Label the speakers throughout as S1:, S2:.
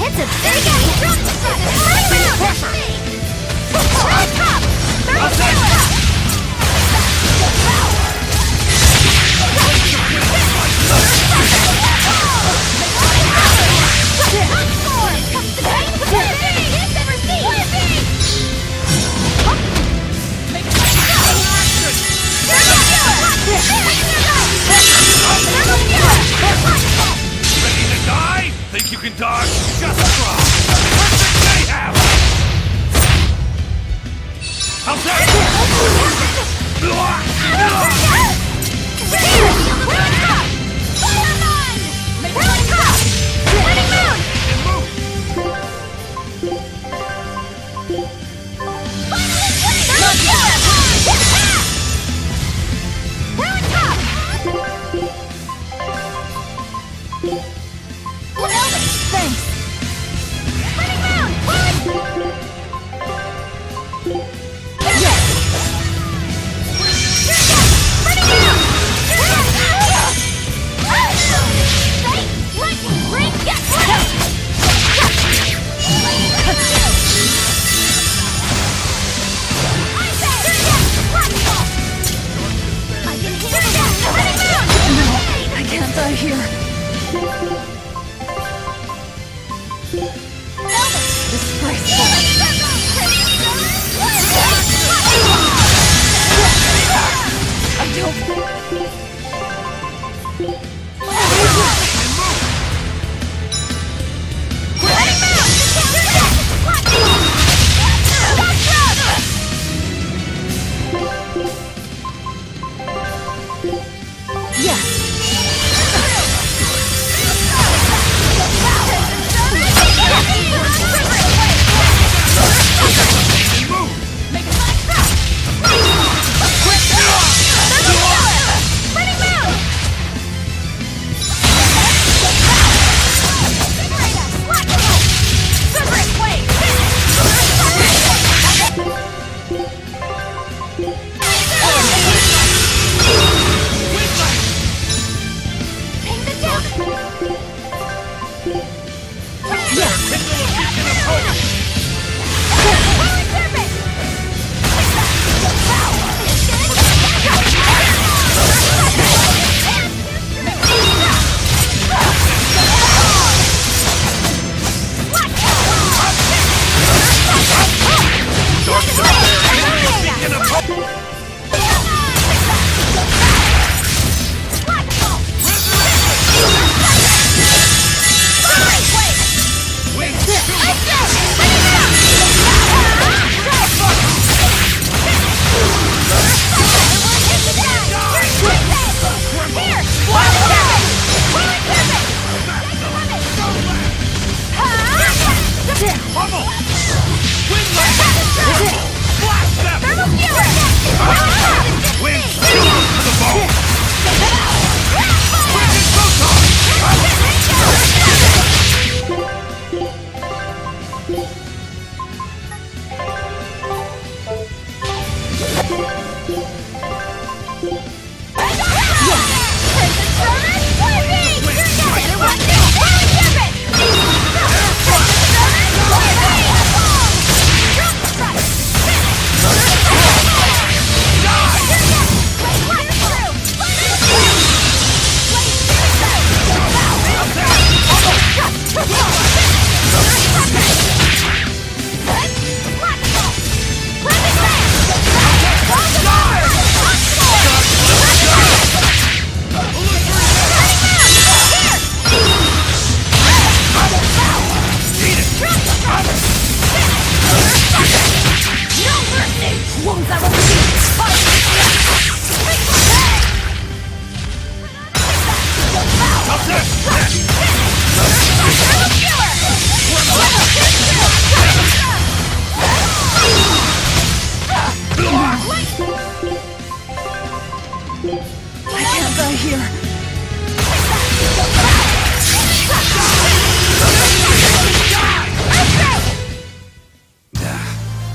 S1: It's a big drop the pressure! Red cup! Thermal killer!
S2: Ready to die? Think you can dodge? Just try! Perfect mayhem! How's that?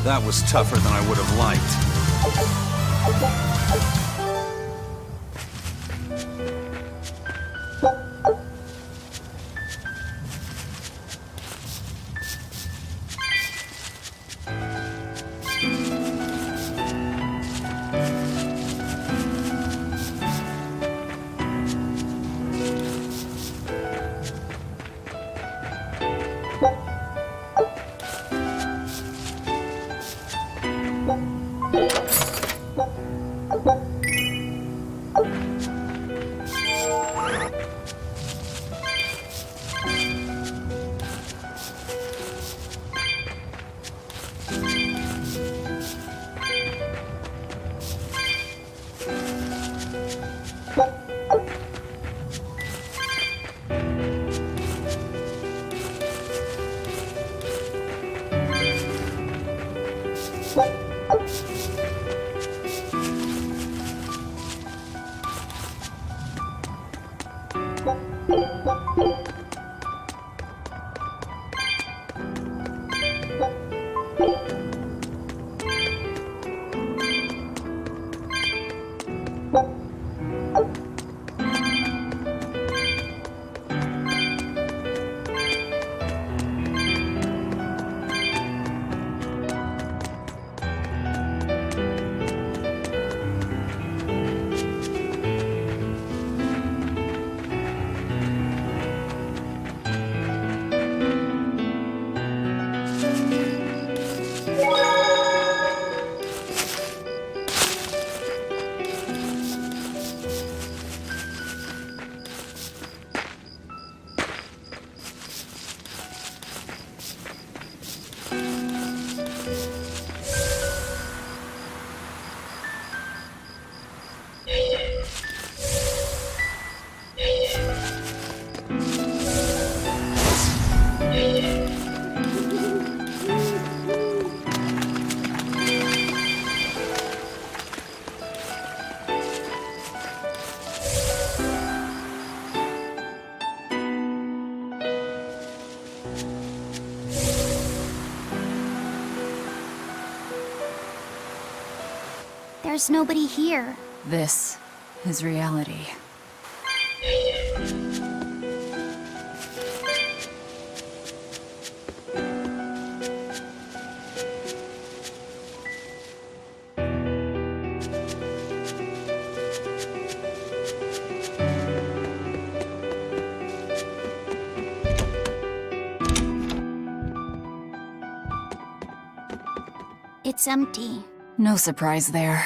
S2: That was tougher than I would have liked.
S1: there's nobody here.
S3: This is reality.
S1: It's empty.
S3: No surprise there.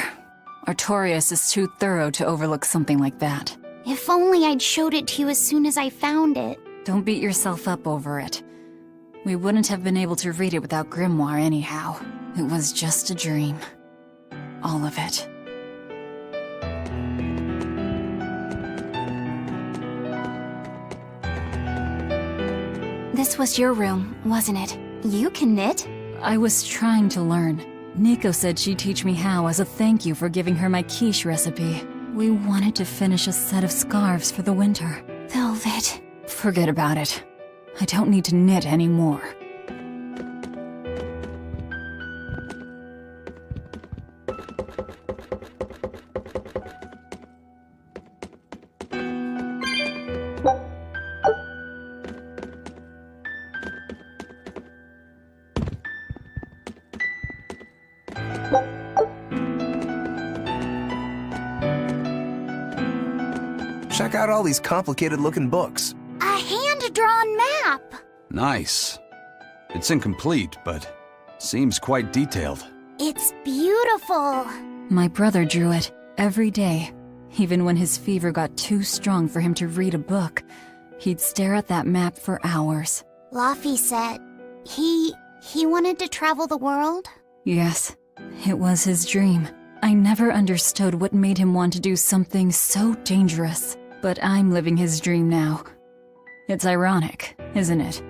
S3: Artorias is too thorough to overlook something like that.
S1: If only I'd showed it to you as soon as I found it.
S3: Don't beat yourself up over it. We wouldn't have been able to read it without Grimoire anyhow. It was just a dream. All of it.
S1: This was your room, wasn't it? You can knit?
S3: I was trying to learn. Nico said she'd teach me how as a thank you for giving her my quiche recipe. We wanted to finish a set of scarves for the winter.
S1: Velvet.
S3: Forget about it. I don't need to knit anymore.
S4: Check out all these complicated-looking books.
S1: A hand-drawn map!
S5: Nice. It's incomplete, but seems quite detailed.
S1: It's beautiful!
S3: My brother drew it every day. Even when his fever got too strong for him to read a book, he'd stare at that map for hours.
S1: Laphicets. He wanted to travel the world?
S3: Yes, it was his dream. I never understood what made him want to do something so dangerous. But I'm living his dream now. It's ironic, isn't it?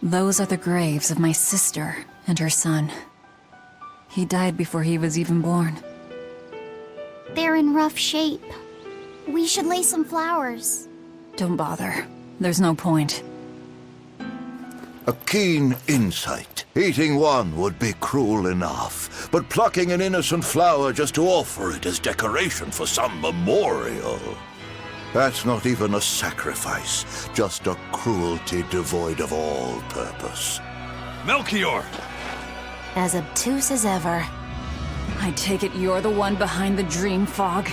S3: Those are the graves of my sister and her son. He died before he was even born.
S1: They're in rough shape. We should lay some flowers.
S3: Don't bother. There's no point.
S6: A keen insight. Eating one would be cruel enough, but plucking an innocent flower just to offer it as decoration for some memorial. That's not even a sacrifice, just a cruelty devoid of all purpose.
S2: Melchior!
S3: As obtuse as ever. I take it you're the one behind the dream fog?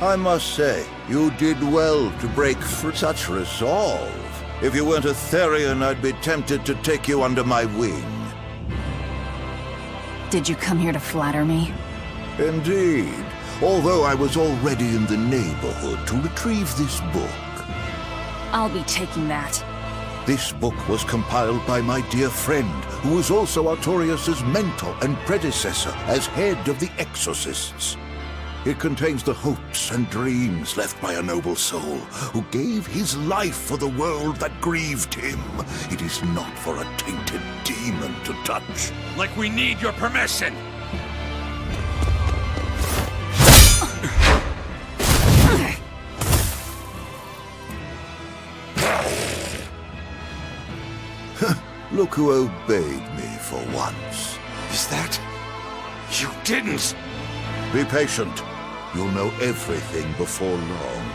S6: I must say, you did well to break through such resolve. If you weren't a Therian, I'd be tempted to take you under my wing.
S3: Did you come here to flatter me?
S6: Indeed, although I was already in the neighborhood to retrieve this book.
S3: I'll be taking that.
S6: This book was compiled by my dear friend, who was also Artorias' mentor and predecessor as head of the Exorcists. It contains the hopes and dreams left by a noble soul who gave his life for the world that grieved him. It is not for a tainted demon to touch.
S2: Like we need your permission!
S6: Look who obeyed me for once.
S2: Is that... You didn't!
S6: Be patient. You'll know everything before long.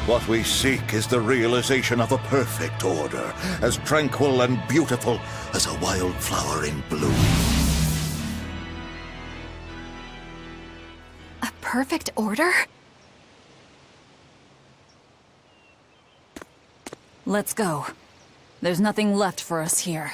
S6: What we seek is the realization of a perfect order, as tranquil and beautiful as a wildflower in bloom.
S3: A perfect order? Let's go. There's nothing left for us here.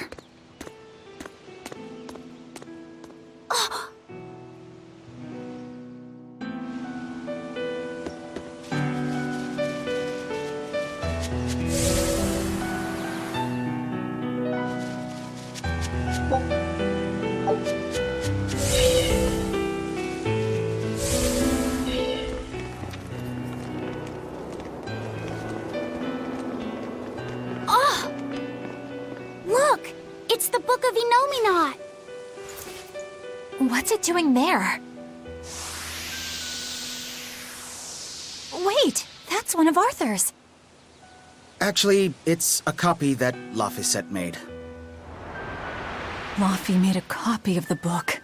S1: Look! It's the Book of Enominat!
S3: What's it doing there? Wait, that's one of Arthur's.
S7: Actually, it's a copy that Laphicets made.
S3: Laphi made a copy of the book.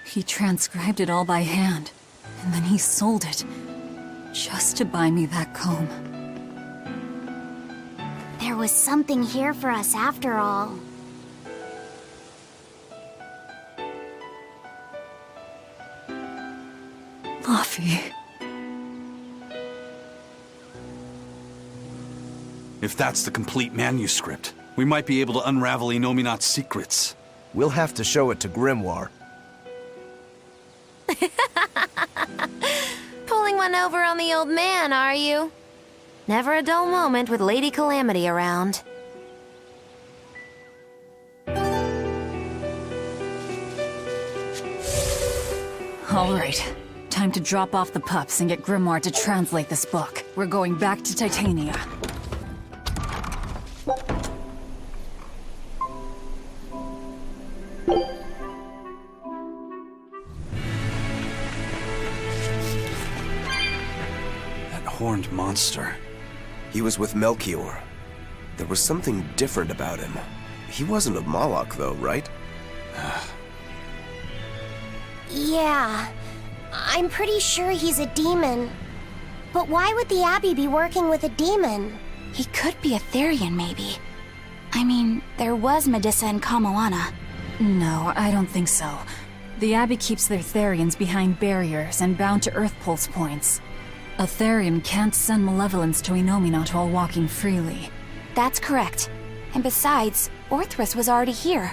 S3: He transcribed it all by hand, and then he sold it, just to buy me that comb.
S1: There was something here for us after all.
S3: Laphi.
S5: If that's the complete manuscript, we might be able to unravel Inominat's secrets.
S4: We'll have to show it to Grimoire.
S1: Pulling one over on the old man, are you? Never a dull moment with Lady Calamity around.
S3: All right. Time to drop off the pups and get Grimoire to translate this book. We're going back to Titania.
S5: That horned monster.
S4: He was with Melchior. There was something different about him. He wasn't a Moloch, though, right?
S1: Yeah, I'm pretty sure he's a demon. But why would the Abbey be working with a demon?
S8: He could be a Therian, maybe. I mean, there was Medissa and Kamoana.
S3: No, I don't think so. The Abbey keeps their Therians behind barriers and bound to Earth Pulse points. A Therian can't send malevolence to Inominat while walking freely.
S8: That's correct. And besides, Orthrus was already here.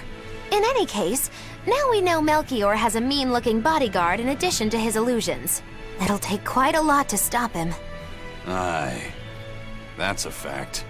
S1: In any case, now we know Melchior has a mean-looking bodyguard in addition to his illusions. It'll take quite a lot to stop him.
S5: Aye. That's a fact.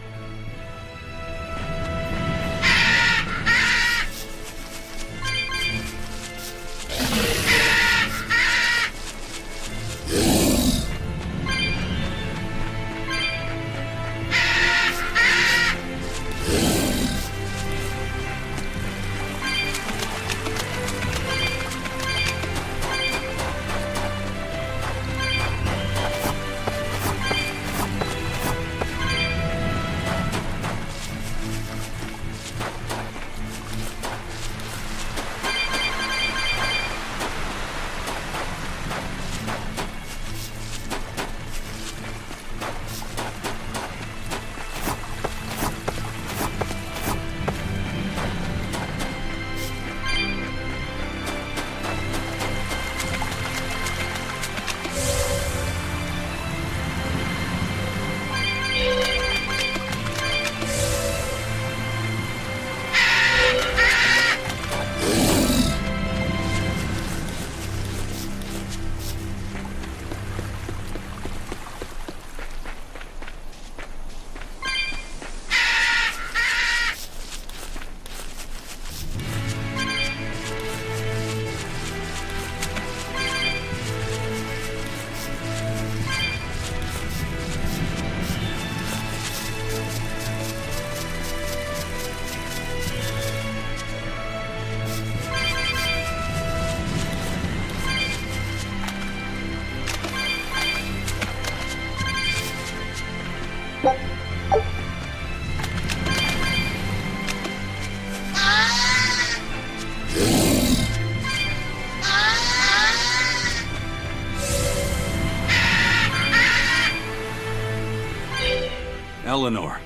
S5: Eleanor,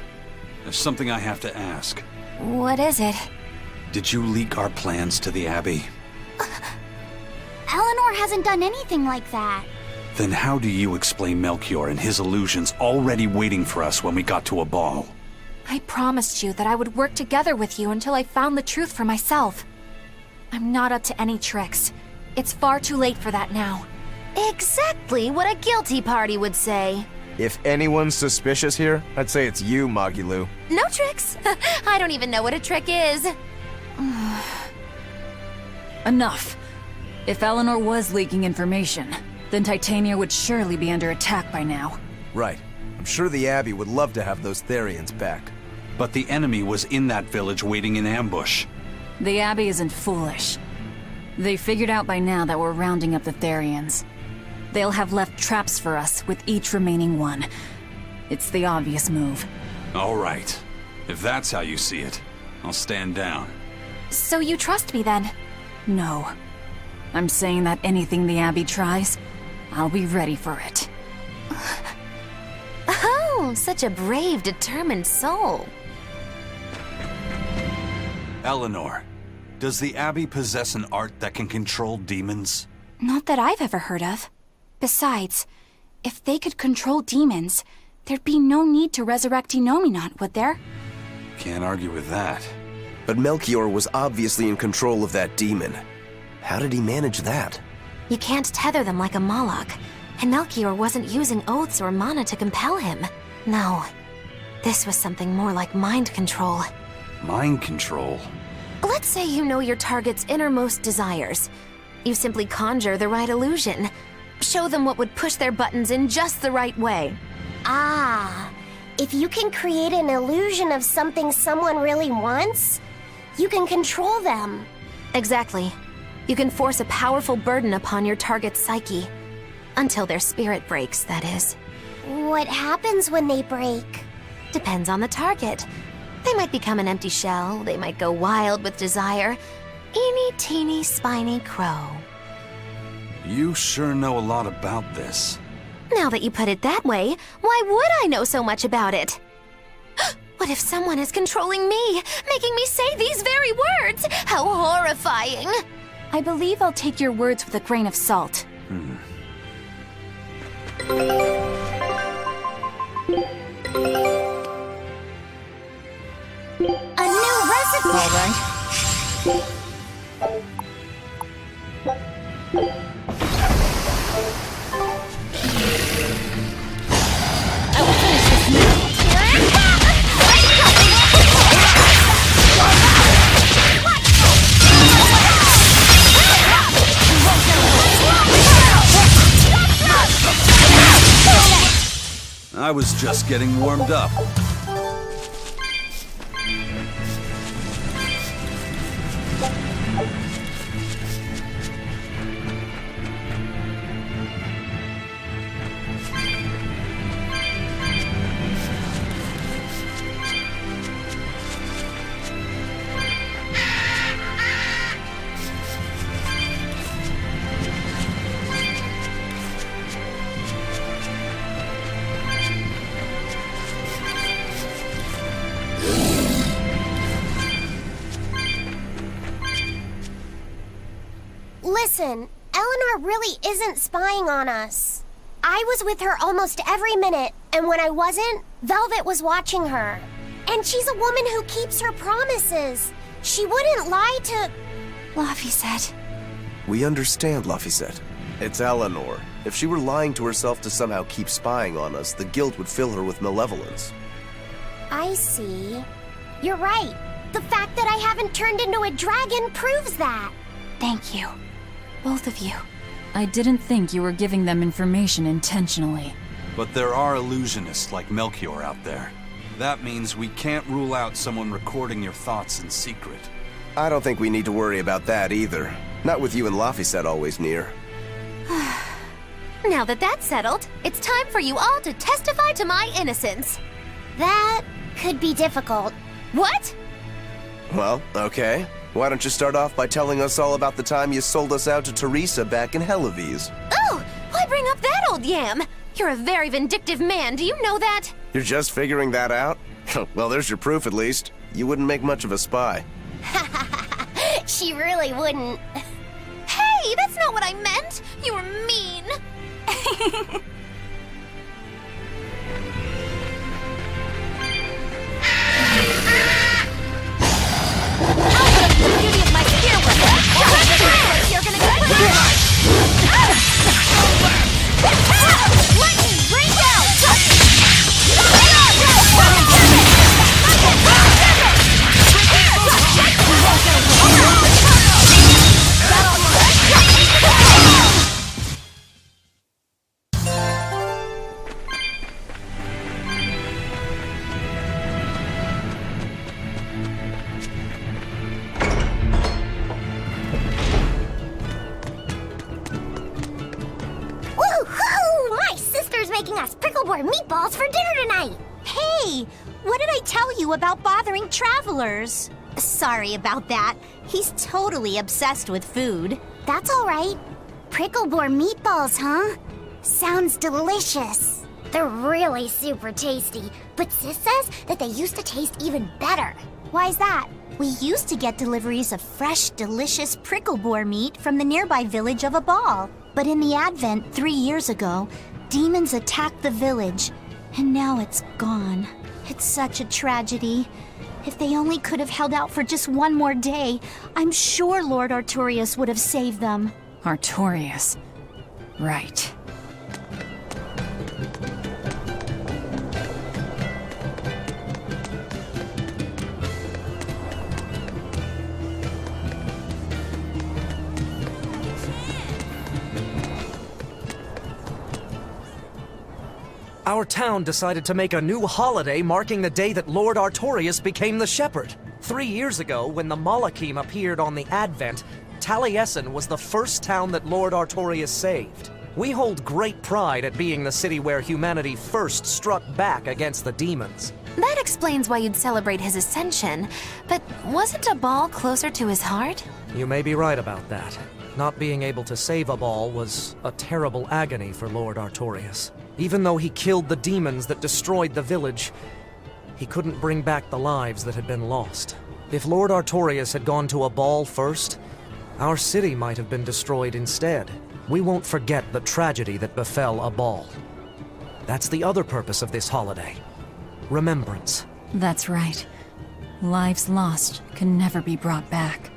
S5: there's something I have to ask.
S8: What is it?
S5: Did you leak our plans to the Abbey?
S1: Eleanor hasn't done anything like that.
S5: Then how do you explain Melchior and his illusions already waiting for us when we got to a ball?
S8: I promised you that I would work together with you until I found the truth for myself. I'm not up to any tricks. It's far too late for that now.
S1: Exactly what a guilty party would say.
S4: If anyone's suspicious here, I'd say it's you, Magilu.
S1: No tricks. I don't even know what a trick is.
S3: Enough. If Eleanor was leaking information, then Titania would surely be under attack by now.
S4: Right. I'm sure the Abbey would love to have those Therians back.
S5: But the enemy was in that village waiting in ambush.
S3: The Abbey isn't foolish. They figured out by now that we're rounding up the Therians. They'll have left traps for us with each remaining one. It's the obvious move.
S5: All right. If that's how you see it, I'll stand down.
S8: So you trust me then?
S3: No. I'm saying that anything the Abbey tries, I'll be ready for it.
S1: Oh, such a brave, determined soul.
S5: Eleanor, does the Abbey possess an art that can control demons?
S8: Not that I've ever heard of. Besides, if they could control demons, there'd be no need to resurrect Enominat, would there?
S5: Can't argue with that.
S4: But Melchior was obviously in control of that demon. How did he manage that?
S1: You can't tether them like a Moloch, and Melchior wasn't using oaths or mana to compel him. No, this was something more like mind control.
S5: Mind control?
S1: Let's say you know your target's innermost desires. You simply conjure the right illusion. Show them what would push their buttons in just the right way.
S9: Ah, if you can create an illusion of something someone really wants, you can control them.
S1: Exactly. You can force a powerful burden upon your target's psyche. Until their spirit breaks, that is.
S9: What happens when they break?
S1: Depends on the target. They might become an empty shell, they might go wild with desire. Eeny teeny spiny crow.
S5: You sure know a lot about this.
S1: Now that you put it that way, why would I know so much about it? What if someone is controlling me, making me say these very words? How horrifying!
S8: I believe I'll take your words with a grain of salt.
S9: A new recipe!
S3: All right.
S9: I will finish this meal.
S5: I was just getting warmed up.
S9: Listen, Eleanor really isn't spying on us. I was with her almost every minute, and when I wasn't, Velvet was watching her. And she's a woman who keeps her promises. She wouldn't lie to...
S8: Laphicets.
S4: We understand, Laphicets. It's Eleanor. If she were lying to herself to somehow keep spying on us, the guilt would fill her with malevolence.
S9: I see. You're right. The fact that I haven't turned into a dragon proves that.
S8: Thank you. Both of you.
S3: I didn't think you were giving them information intentionally.
S5: But there are illusionists like Melchior out there. That means we can't rule out someone recording your thoughts in secret.
S4: I don't think we need to worry about that either. Not with you and Laphicets always near.
S1: Now that that's settled, it's time for you all to testify to my innocence.
S9: That could be difficult.
S1: What?
S4: Well, okay. Why don't you start off by telling us all about the time you sold us out to Teresa back in Helives?
S1: Oh, why bring up that old yam? You're a very vindictive man, do you know that?
S4: You're just figuring that out? Well, there's your proof at least. You wouldn't make much of a spy.
S9: She really wouldn't.
S1: Hey, that's not what I meant! You were mean!
S9: The beauty of my spear weapon. You're gonna get lightning rain down. boar meatballs for dinner tonight!
S10: Hey! What did I tell you about bothering travelers?
S9: Sorry about that.
S10: He's totally obsessed with food.
S9: That's all right. Prickle boar meatballs, huh? Sounds delicious. They're really super tasty, but Sis says that they used to taste even better. Why's that?
S10: We used to get deliveries of fresh, delicious prickle boar meat from the nearby village of Abal. But in the Advent 3 years ago, demons attacked the village, and now it's gone. It's such a tragedy. If they only could have held out for just one more day, I'm sure Lord Artorius would have saved them.
S3: Artorius. Right.
S11: Our town decided to make a new holiday marking the day that Lord Artorius became the shepherd. 3 years ago, when the Malachim appeared on the Advent, Taliesin was the first town that Lord Artorius saved. We hold great pride at being the city where humanity first struck back against the demons.
S1: That explains why you'd celebrate his ascension. But wasn't a ball closer to his heart?
S11: You may be right about that. Not being able to save a ball was a terrible agony for Lord Artorius. Even though he killed the demons that destroyed the village, he couldn't bring back the lives that had been lost. If Lord Artorius had gone to a ball first, our city might have been destroyed instead. We won't forget the tragedy that befell Abal. That's the other purpose of this holiday. Remembrance.
S3: That's right. Lives lost can never be brought back.